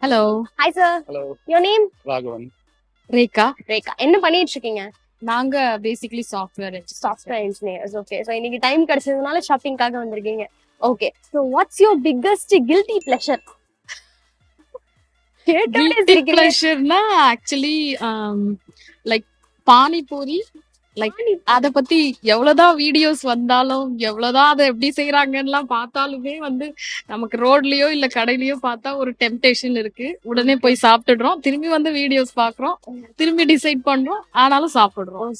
Hello. Hi sir. Hello. Your name? Raghavan. Rekha. Rekha. என்ன பண்ணிட்டு இருக்கீங்க? நாங்க basically software engineers. Okay. So இன்னைக்கு டைம் கிடைச்சதுனால ஷாப்பிங்காக வந்திருக்கீங்க. Okay. So what's your biggest guilty pleasure? பிளஷர்னா ஆக்சுவலி லைக் பானிபூரி. லைக் அத பத்தி எவ்வளவுதான் வீடியோஸ் வந்தாலும் எவ்வளவுதான் அதை எப்படி செய்யறாங்கன்னு பார்த்தாலுமே வந்து நமக்கு ரோட்லயோ இல்ல கடையிலயோ பார்த்தா ஒரு டெம்டேஷன் இருக்கு. உடனே போய் சாப்பிட்டுடுறோம், திரும்பி வந்து வீடியோஸ் பாக்குறோம், திரும்பி டிசைட் பண்றோம், ஆனாலும் சாப்பிடுறோம்.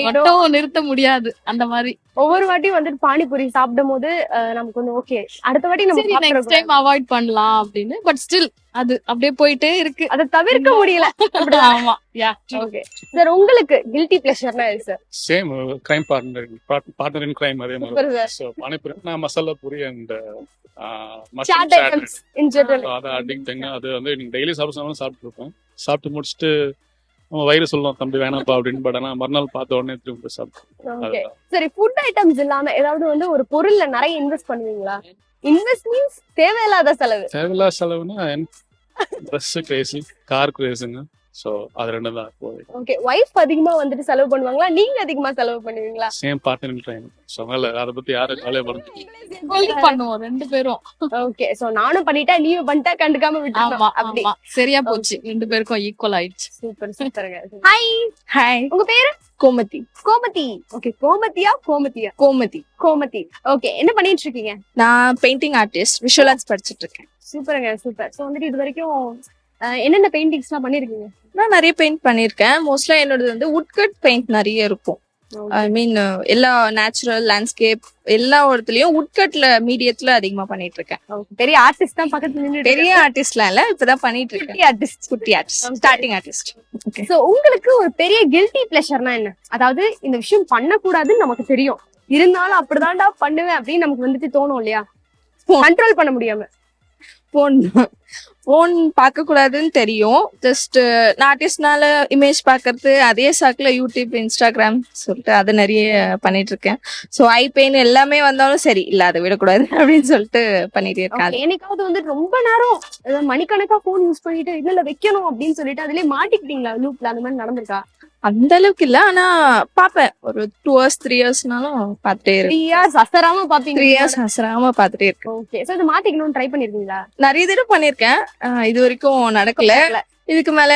மட்டும் நிறுத்த முடியாது. அந்த மாதிரி ஒவ்வொரு வாட்டியும் வந்துட்டு பானிபூரி சாப்பிடும் போது நமக்கு வந்து ஓகே அடுத்த வாட்டி நம்ம நெக்ஸ்ட் டைம் அவாய்ட் பண்ணலாம் அப்படின்னு. பட் ஸ்டில் அது அப்படியே போயிட்டே இருக்கு, அதை தவிர்க்க முடியல. ஆமா. ஓகே சார், உங்களுக்கு கில்ட்டி பிளஷர்னா எது சார்? Same crime partner in crime அதே சூப்பர் மாதிரி. சார். ஸோ பானிபூரி நான் masala puri and chaat items in general. அதை அடிக்டிங்க. அது வந்து நீங்க டெய்லி சாப்பிட்டு இருப்பேன். சாப்பிட்டு முடிச்சுட்டு நம்ம வயிறு சொல்லுவோம் தம்பி வேணாப்பா அப்படின்னு. பட் ஆனால் மறுநாள் பார்த்த உடனே திரும்ப சாப்பிடுவோம். ஓகே சரி, ஃபுட் ஐட்டம்ஸ் இல்லாம ஏதாவது வந்து ஒரு பொருள்ல நிறைய இன்வெஸ்ட் பண்ணுவீங்களா? இன்வெஸ்ட் மீன்ஸ் தேவையில்லாத செலவு. தேவையில்லாத செலவுனா ட்ரெஸ் கிரேசி, கார் கிரேஸுங்க. ஸோ அது ரெண்டு தான் போகுது. ஓகே, வைஃப் அதிகமா வந்துட்டு செலவு பண்ணுவாங்களா, நீங்க அதிகமா செலவு பண்ணுவீங்களா? Same partner in crime. So அதனால அதை பத்தி யாரும் கவலையே பண்ணுவோம் ரெண்டு பேரும். ஓகே, சோ நானும் பண்ணிட்டா நீயும் பண்ணிட்டா கண்டுக்காம விட்டுறோம். அப்படி சரியா போச்சு, ரெண்டு பேருக்கும் ஈக்குவல் ஆயிடுச்சு. சூப்பர் சூப்பர்ங்க. ஹாய். ஹாய். உங்க பேரு? கோமதி. கோமதி. ஓகே, கோமதியா கோமதியா? கோமதி. கோமதி. ஓகே, என்ன பண்ணிட்டு இருக்கீங்க? நான் பெயிண்டிங் ஆர்டிஸ்ட், விஷுவல் ஆர்ட்ஸ் படிச்சிட்டு இருக்கேன். சூப்பருங்க சூப்பர். சோ வந்துட்டு இது வரைக்கும் என்னென்ன பெயிண்டிங்ஸ் எல்லாம் பண்ணிருக்கீங்க? நான் நிறைய பெயிண்ட் பண்ணிருக்கேன். மோஸ்ட்லா என்னோடது வந்து வுட்கட் பெயிண்ட் நிறைய இருக்கும். ஐ மீன் எல்லா நேச்சுரல் லேண்ட்ஸ்கேப் எல்லா இடத்துலயும் வுட்கட்ல மீடியத்துல அதிகமா பண்ணிட்டு இருக்கேன். பெரிய ஆர்டிஸ்ட் தான் பக்கத்துல நின்னு. பெரிய ஆர்டிஸ்ட்லாம் இல்ல, இப்பதான் பண்ணிட்டு இருக்கேன். குட்டி ஆர்டிஸ்ட், ஸ்டார்டிங் ஆர்டிஸ்ட். சோ உங்களுக்கு ஒரு பெரிய கில்ட்டி பிளஷர்னா என்ன? அதாவது இந்த விஷயம் பண்ணக்கூடாதுன்னு நமக்கு தெரியும், இருந்தாலும் அப்படிதான்டா பண்ணுவேன் அப்படின்னு நமக்கு வந்துட்டு தோணும் இல்லையா, கண்ட்ரோல் பண்ண முடியாம. போன் பார்க்க கூடாதுன்னு தெரியும். ஜஸ்ட் நான் ஆர்டிஸ்ட்னால இமேஜ் பாக்குறது, அதே சாக்குல யூடியூப், இன்ஸ்டாகிராம் சொல்லிட்டு அதை நிறைய பண்ணிட்டு இருக்கேன். சோ ஐ பெயின் எல்லாமே வந்தாலும் சரி இல்ல அதை விடக்கூடாது அப்படின்னு சொல்லிட்டு பண்ணிட்டே இருக்கேன். எனக்காவது வந்து ரொம்ப நேரம் மணிக்கணக்கா போன் யூஸ் பண்ணிட்டு இல்ல வைக்கணும் அப்படின்னு சொல்லிட்டு அதுலயே மாட்டிக்கிட்டீங்களா லூப்ல? அந்த மாதிரி நடந்திருக்கா? அந்த அளவுக்கு இல்ல, ஆனா பாப்பேன். ஒரு 2 hours 3 hours பாத்துட்டே இருக்கேன். 3 years அசராம பாப்பீங்க? 3 years அசராம பாத்துட்டே இருக்கேன். ஓகே, சோ இத மாத்திக்கணும்னு ட்ரை பண்ணிருக்கீங்களா? நிறைய தடவை பண்ணிருக்கேன், இது வரைக்கும் நடக்கல. இதுக்கு மேல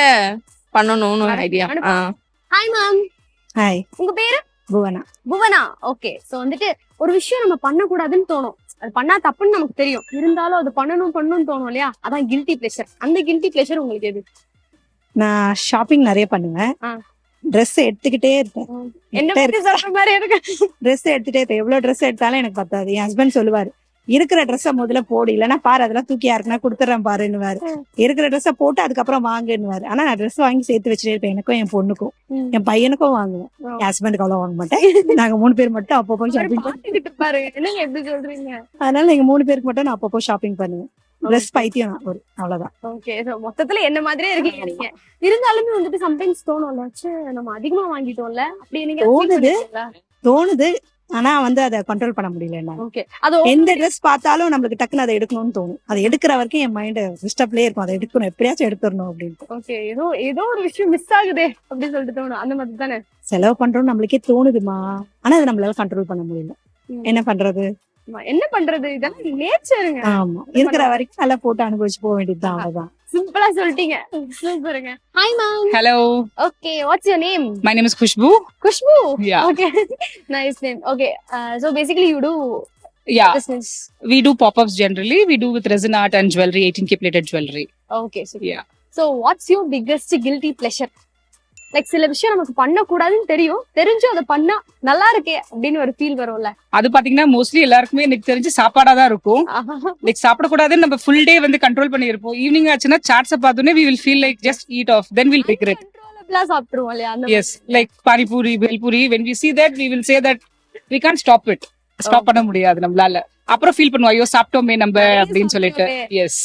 பண்ணணும்னு ஐடியா. Hi ma'am. ஹாய். உங்க பேரு? புவனா. புவனா. ஓகே, சோ வந்துட்டு ஒரு விஷயம் நம்ம பண்ண கூடாதுன்னு தோணும், அது பண்ணா தப்புன்னு நமக்கு தெரியும், இருந்தாலும் அது பண்ணணும்னு தோணும் இல்லையா, அதான் கில்ட்டி பிளஷர். அந்த கில்ட்டி பிளஷர் உங்களுக்கு எது? நான் ஷாப்பிங் நிறைய பண்ணுவேன். ட்ரெஸ் எடுத்துக்கிட்டே இருப்பேன். என்ன பத்தி சொல்ற மாதிரி இருக்கு. ட்ரெஸ் எடுத்துட்டே இருப்பேன். எவ்வளவு ட்ரெஸ் எடுத்தாலும் எனக்கு பத்தாது. என் ஹஸ்பண்ட் சொல்லுவாரு, இருக்கிற ட்ரெஸ்ஸ முதல்ல போடு, இல்லன்னா பாரு அதெல்லாம் தூக்கி யாருக்குன்னா கொடுத்துறேன் பாருன்னுவாரு. இருக்கிற ட்ரெஸ்ஸ போட்டு அதுக்கப்புறம் வாங்குன்னுவாரு. ஆனா நான் ட்ரெஸ் வாங்கி சேர்த்து வச்சுட்டே இருப்பேன். எனக்கும் என் பொண்ணுக்கும் என் பையனுக்கும் வாங்குவேன். என் ஹஸ்பண்டுக்கு அவ்வளவு வாங்க மாட்டேன். நாங்க 3 பேர் மட்டும் அப்பப்போ ஷாப்பிங் பாரு. என்னங்க எப்படி சொல்றீங்க? அதனால எங்க 3 பேருக்கு மட்டும் நான் அப்பப்போ ஷாப்பிங் பண்ணுவேன். ட்ரெஸ் பைத்தியம் ஒரு அவ்வளவுதான். ஓகே, சோ மொத்தத்துல என்ன மாதிரியே இருக்கீங்க நீங்க. இருந்தாலுமே வந்துட்டு சம்டைம்ஸ் தோணும்ல, நம்ம அதிகமா வாங்கிட்டோம்ல அப்படி நீங்க தோணுது. ஆனா வந்து அதை கண்ட்ரோல் பண்ண முடியல. ஓகே, அது எந்த ட்ரெஸ் பார்த்தாலும் நம்மளுக்கு டக்குன்னு அதை எடுக்கணும்னு தோணும். அதை எடுக்கிற வரைக்கும் என் மைண்ட் டிஸ்டர்ப்லயே இருக்கும். அதை எடுக்கணும், எப்படியாச்சும் எடுத்துடணும் அப்படின்னு. ஓகே, ஏதோ ஒரு விஷயம் மிஸ் ஆகுதே அப்படின்னு சொல்லிட்டு தோணும். அந்த மாதிரி தானே செலவு பண்றோம்னு நம்மளுக்கே தோணுதுமா, ஆனா அதை நம்மளால கண்ட்ரோல் பண்ண முடியல. என்ன பண்றது? இதெல்லாம் நேச்சருங்க. ஆமா, இருக்கிற வரைக்கும் நல்லா போட்டு அனுபவிச்சு போக வேண்டியதுதான். அவ்வளவுதான். சிம்பிளா சொல்லிட்டீங்க. சூப்பருங்க. Hi ma'am. Hello. Okay, what's your name? My name is Khushbu. Khushbu. Yeah. Okay. Nice name. Okay. So basically you do Yeah. business. We do pop-ups generally. We do with resin art and jewelry, 18K plated jewelry. Okay. Yeah. So what's your biggest guilty pleasure? Like சில விஷயம் நமக்கு பண்ண கூடாதுன்னு தெரியும், தெரிஞ்சும் அதை பண்ணா நல்லா இருக்கே அப்படின்னு ஒரு ஃபீல் வரும்ல. அது பாத்தீங்கன்னா மோஸ்ட்லி எல்லாருக்குமே எனக்கு தெரிஞ்சு சாப்பாடா தான் இருக்கும். லைக் சாப்பிடக்கூடாதுன்னு நம்ம ஃபுல் டே வந்து கண்ட்ரோல் பண்ணி இருப்போம். ஈவினிங் ஆச்சுன்னா சாட்ஸை பார்த்தோன்னே we will feel like just eat off, then we'll regret. கண்ட்ரோலபிளா சாப்பிடுவோம் இல்லையா? Yes, like panipuri, belpuri, when we see that we will say that we can't stop it. Stop பண்ண முடியாது நம்மளால. அப்புறம் ஃபீல் பண்ணுவோம், ஐயோ சாப்பிட்டோமே நம்ம அப்படின்னு சொல்லிட்டு. எஸ்.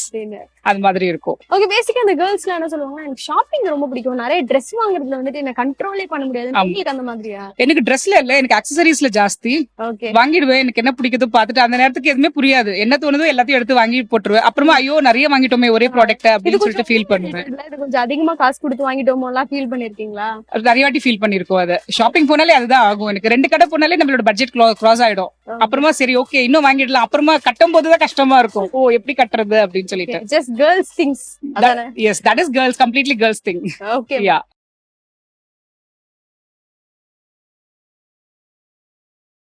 அது மாதிரி இருக்கும். ஓகே, பேசிக்கா அந்த கேர்ள்ஸ்ல என்ன சொல்லுவாங்க, எனக்கு ஷாப்பிங் ரொம்ப பிடிக்கும், நிறைய ட்ரெஸ் வாங்குறதுல வந்துட்டு என்ன கண்ட்ரோலே பண்ண முடியாது. ஆமா. உங்களுக்கு அந்த மாதிரியா? எனக்கு ட்ரெஸ்ல இல்ல, எனக்கு அக்சசரிஸ்ல ஜாஸ்தி ஓகே. வாங்கிடுவேன். எனக்கு என்ன பிடிக்குதோ பார்த்துட்டு அந்த நேரத்துக்கு எதுவுமே புரியாது, என்ன தோணுதோ எல்லாத்தையும் எடுத்து வாங்கி போட்டுருவேன். அப்புறமா ஐயோ நிறைய வாங்கிட்டோமே ஒரே ப்ராடக்ட் இது அப்படின்னு சொல்லிட்டு கொஞ்சம் ஃபீல் பண்ணுவேன். இது கொஞ்சம் அதிகமா காசு கொடுத்து வாங்கிட்டோமோலாம் ஃபீல் பண்ணிருக்கீங்களா? அது நிறைய வாட்டி ஃபீல் பண்ணிருக்கோம். அது ஷாப்பிங் போனாலே அதுதான் ஆகும். எனக்கு 2 கடை போனாலே நம்மளோட பட்ஜெட் கிராஸ் ஆயிடும். அப்புறமா சரி ஓகே இன்னும் வாங்கிடலாம், அப்புறமா கட்டும் போதுதான் கஷ்டமா இருக்கும், ஓ எப்படி கட்டுறது அப்படின்னு சொல்லிட்டு. Just girls things. Yes, that is girls, completely girls thing. Okay. Yeah.